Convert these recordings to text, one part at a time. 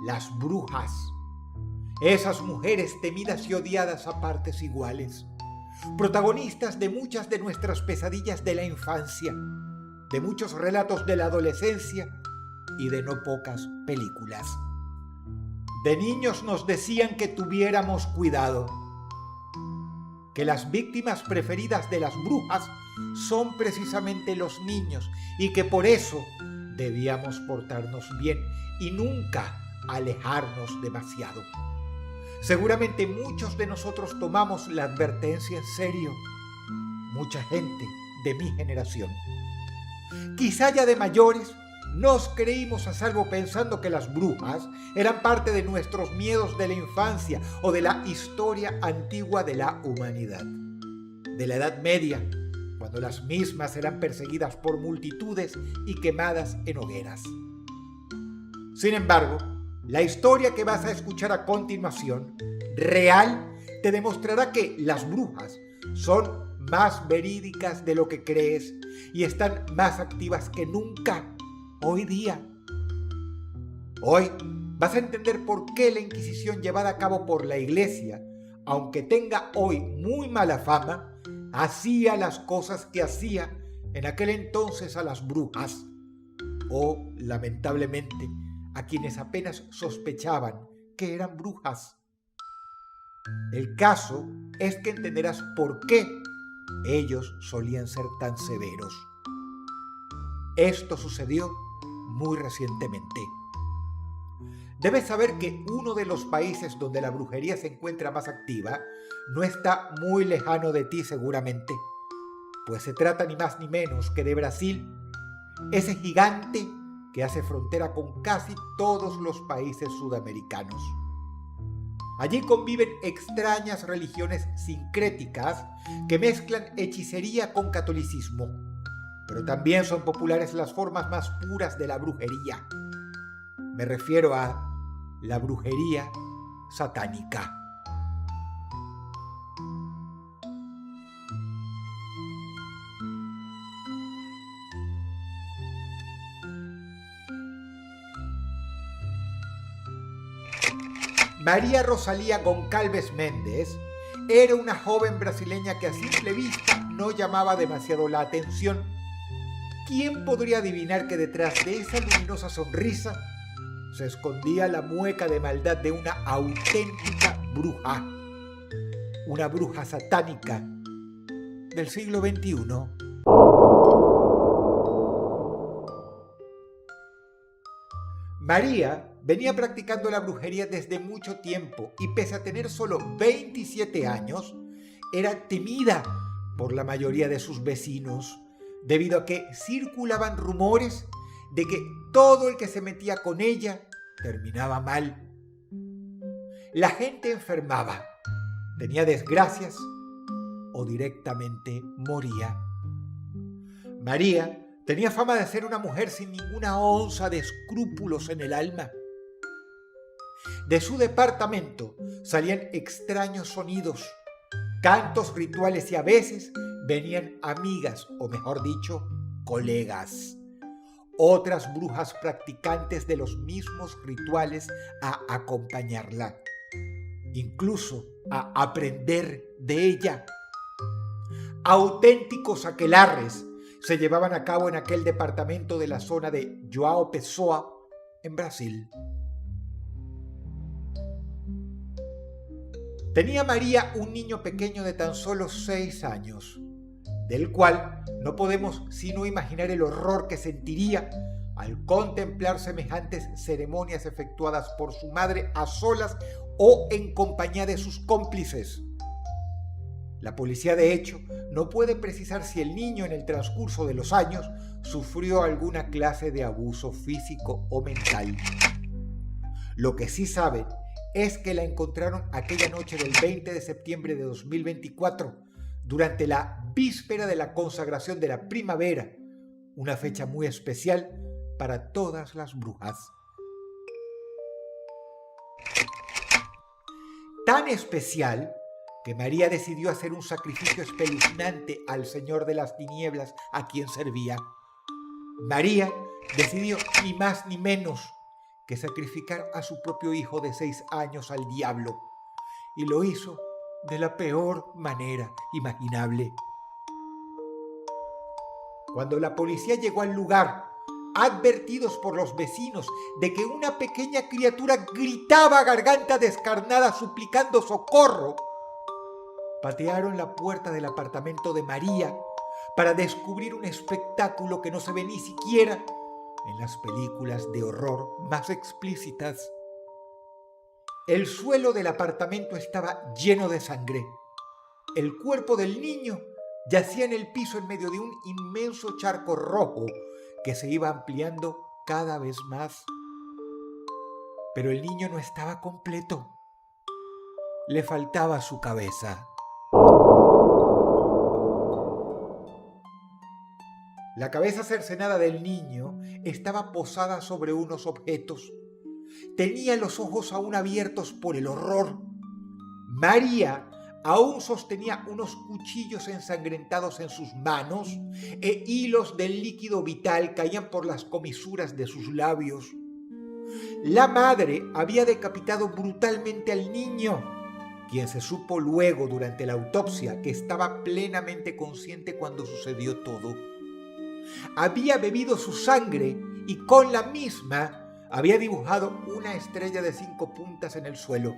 las brujas. Esas mujeres temidas y odiadas a partes iguales, protagonistas de muchas de nuestras pesadillas de la infancia, de muchos relatos de la adolescencia y de no pocas películas. De niños nos decían que tuviéramos cuidado, que las víctimas preferidas de las brujas son precisamente los niños y que por eso debíamos portarnos bien y nunca alejarnos demasiado. Seguramente muchos de nosotros tomamos la advertencia en serio, mucha gente de mi generación. Quizá ya de mayores nos creímos a salvo pensando que las brujas eran parte de nuestros miedos de la infancia o de la historia antigua de la humanidad, de la Edad Media, cuando las mismas eran perseguidas por multitudes y quemadas en hogueras. Sin embargo, la historia que vas a escuchar a continuación, real, te demostrará que las brujas son más verídicas de lo que crees y están más activas que nunca hoy día. Hoy vas a entender por qué la Inquisición llevada a cabo por la Iglesia, aunque tenga hoy muy mala fama, hacía las cosas que hacía en aquel entonces a las brujas, o, lamentablemente, a quienes apenas sospechaban que eran brujas. El caso es que entenderás por qué ellos solían ser tan severos. Esto sucedió muy recientemente. Debes saber que uno de los países donde la brujería se encuentra más activa no está muy lejano de ti seguramente, pues se trata ni más ni menos que de Brasil, ese gigante que hace frontera con casi todos los países sudamericanos. Allí conviven extrañas religiones sincréticas que mezclan hechicería con catolicismo, pero también son populares las formas más puras de la brujería. Me refiero a la brujería satánica. María Rosalía Goncalves Méndez era una joven brasileña que a simple vista no llamaba demasiado la atención. ¿Quién podría adivinar que detrás de esa luminosa sonrisa se escondía la mueca de maldad de una auténtica bruja? Una bruja satánica del siglo XXI. María venía practicando la brujería desde mucho tiempo y pese a tener solo 27 años, era temida por la mayoría de sus vecinos, debido a que circulaban rumores de que todo el que se metía con ella terminaba mal. La gente enfermaba, tenía desgracias o directamente moría. María tenía fama de ser una mujer sin ninguna onza de escrúpulos en el alma. De su departamento salían extraños sonidos, cantos rituales y a veces venían amigas, o mejor dicho, colegas, otras brujas practicantes de los mismos rituales a acompañarla, incluso a aprender de ella. Auténticos aquelarres se llevaban a cabo en aquel departamento de la zona de João Pessoa, en Brasil. Tenía María un niño pequeño de tan solo 6 años, del cual no podemos sino imaginar el horror que sentiría al contemplar semejantes ceremonias efectuadas por su madre a solas o en compañía de sus cómplices. La policía, de hecho, no puede precisar si el niño en el transcurso de los años sufrió alguna clase de abuso físico o mental. Lo que sí saben es que la encontraron aquella noche del 20 de septiembre de 2024, durante la víspera de la consagración de la primavera, una fecha muy especial para todas las brujas. Tan especial que María decidió hacer un sacrificio espeluznante al Señor de las Tinieblas a quien servía. María decidió ni más ni menos que sacrificar a su propio hijo de 6 años al diablo, y lo hizo de la peor manera imaginable. Cuando la policía llegó al lugar, advertidos por los vecinos de que una pequeña criatura gritaba a garganta descarnada suplicando socorro, patearon la puerta del apartamento de María para descubrir un espectáculo que no se ve ni siquiera en las películas de horror más explícitas. El suelo del apartamento estaba lleno de sangre. El cuerpo del niño yacía en el piso en medio de un inmenso charco rojo que se iba ampliando cada vez más. Pero el niño no estaba completo. Le faltaba su cabeza. La cabeza cercenada del niño estaba posada sobre unos objetos. Tenía los ojos aún abiertos por el horror. María aún sostenía unos cuchillos ensangrentados en sus manos e hilos del líquido vital caían por las comisuras de sus labios. La madre había decapitado brutalmente al niño, quien se supo luego durante la autopsia que estaba plenamente consciente cuando sucedió todo. Había bebido su sangre y con la misma había dibujado una estrella de 5 puntas en el suelo.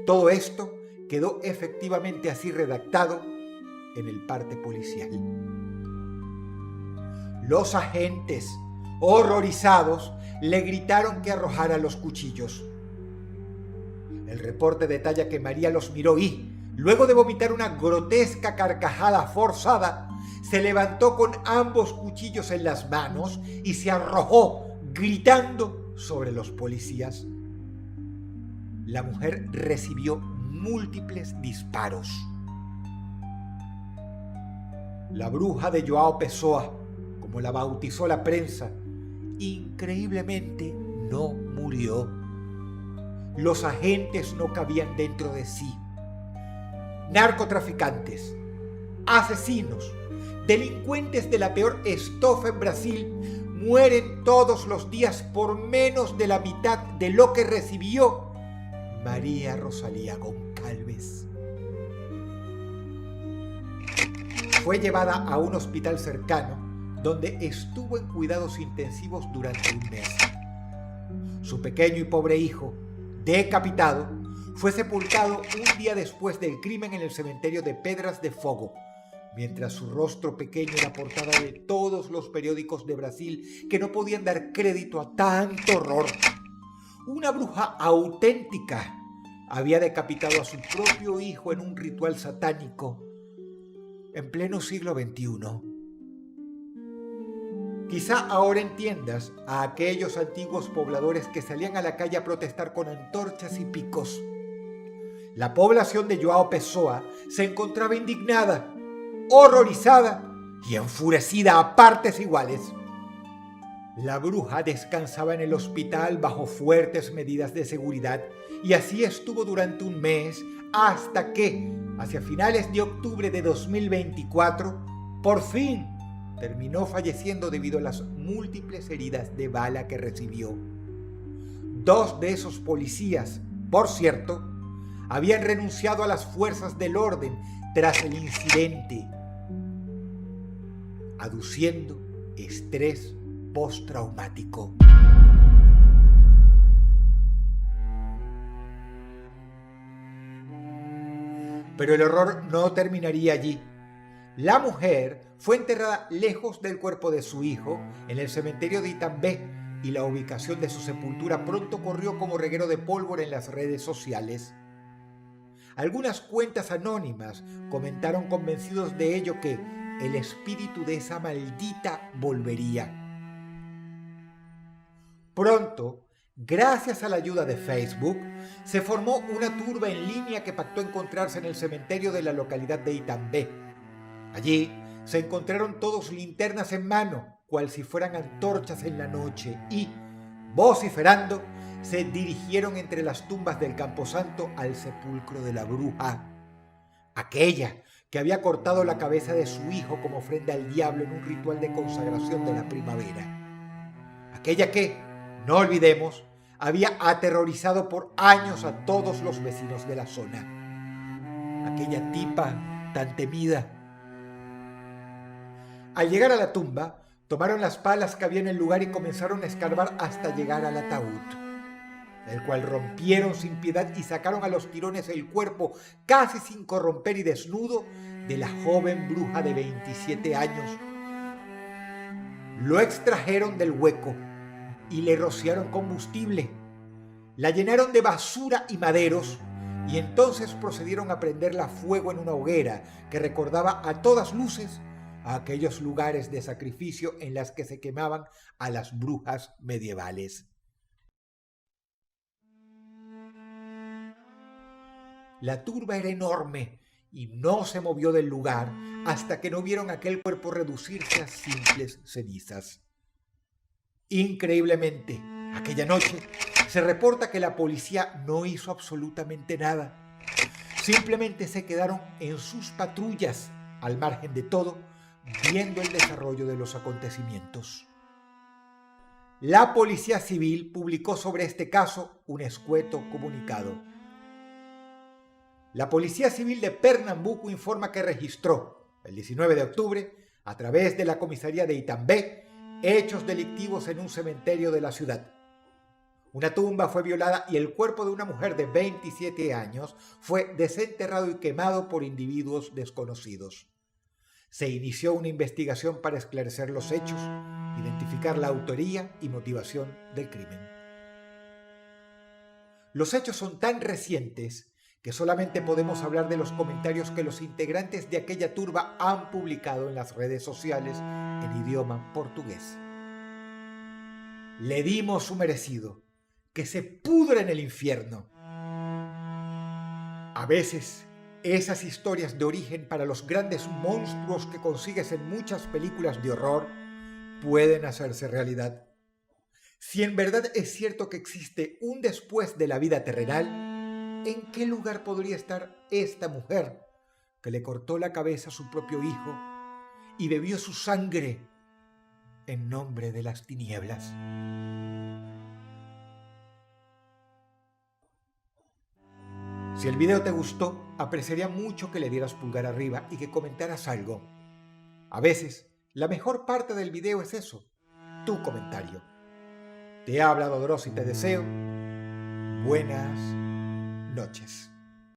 Todo esto quedó efectivamente así redactado en el parte policial. Los agentes, horrorizados, le gritaron que arrojara los cuchillos. El reporte detalla que María los miró y, luego de vomitar una grotesca carcajada forzada, se levantó con ambos cuchillos en las manos y se arrojó, gritando, sobre los policías. La mujer recibió múltiples disparos. La bruja de João Pessoa, como la bautizó la prensa, increíblemente no murió. Los agentes no cabían dentro de sí. Narcotraficantes, asesinos, delincuentes de la peor estofa en Brasil mueren todos los días por menos de la mitad de lo que recibió María Rosalía Goncalves. Fue llevada a un hospital cercano donde estuvo en cuidados intensivos durante un mes. Su pequeño y pobre hijo, decapitado, fue sepultado un día después del crimen en el cementerio de Pedras de Fogo, mientras su rostro pequeño era portada de todos los periódicos de Brasil que no podían dar crédito a tanto horror. Una bruja auténtica había decapitado a su propio hijo en un ritual satánico en pleno siglo XXI. Quizá ahora entiendas a aquellos antiguos pobladores que salían a la calle a protestar con antorchas y picos. La población de João Pessoa se encontraba indignada, horrorizada y enfurecida a partes iguales. La bruja descansaba en el hospital bajo fuertes medidas de seguridad y así estuvo durante un mes hasta que, hacia finales de octubre de 2024, por fin terminó falleciendo debido a las múltiples heridas de bala que recibió. 2 de esos policías, por cierto, habían renunciado a las fuerzas del orden tras el incidente, aduciendo estrés postraumático. Pero el horror no terminaría allí. La mujer fue enterrada lejos del cuerpo de su hijo en el cementerio de Itambé y la ubicación de su sepultura pronto corrió como reguero de pólvora en las redes sociales. Algunas cuentas anónimas comentaron convencidos de ello que el espíritu de esa maldita volvería. Pronto, gracias a la ayuda de Facebook, se formó una turba en línea que pactó encontrarse en el cementerio de la localidad de Itambé. Allí se encontraron todos linternas en mano, cual si fueran antorchas en la noche, y, vociferando, se dirigieron entre las tumbas del camposanto al sepulcro de la bruja, aquella que había cortado la cabeza de su hijo como ofrenda al diablo en un ritual de consagración de la primavera, aquella que, no olvidemos, había aterrorizado por años a todos los vecinos de la zona. Aquella tipa tan temida. Al llegar a la tumba, tomaron las palas que había en el lugar y comenzaron a escarbar hasta llegar al ataúd, el cual rompieron sin piedad y sacaron a los tirones el cuerpo, casi sin corromper y desnudo, de la joven bruja de 27 años. Lo extrajeron del hueco y le rociaron combustible. La llenaron de basura y maderos y entonces procedieron a prenderla a fuego en una hoguera que recordaba a todas luces a aquellos lugares de sacrificio en las que se quemaban a las brujas medievales. La turba era enorme y no se movió del lugar hasta que no vieron aquel cuerpo reducirse a simples cenizas. Increíblemente, aquella noche se reporta que la policía no hizo absolutamente nada. Simplemente se quedaron en sus patrullas, al margen de todo, viendo el desarrollo de los acontecimientos. La Policía Civil publicó sobre este caso un escueto comunicado. La Policía Civil de Pernambuco informa que registró, el 19 de octubre, a través de la comisaría de Itambé, hechos delictivos en un cementerio de la ciudad. Una tumba fue violada y el cuerpo de una mujer de 27 años fue desenterrado y quemado por individuos desconocidos. Se inició una investigación para esclarecer los hechos, identificar la autoría y motivación del crimen. Los hechos son tan recientes que solamente podemos hablar de los comentarios que los integrantes de aquella turba han publicado en las redes sociales en idioma portugués. Le dimos su merecido, que se pudra en el infierno. A veces, esas historias de origen para los grandes monstruos que consigues en muchas películas de horror pueden hacerse realidad. Si en verdad es cierto que existe un después de la vida terrenal, ¿en qué lugar podría estar esta mujer que le cortó la cabeza a su propio hijo y bebió su sangre en nombre de las tinieblas? Si el video te gustó, apreciaría mucho que le dieras pulgar arriba y que comentaras algo. A veces, la mejor parte del video es eso, tu comentario. Te ha hablado Dross y te deseo buenas noches.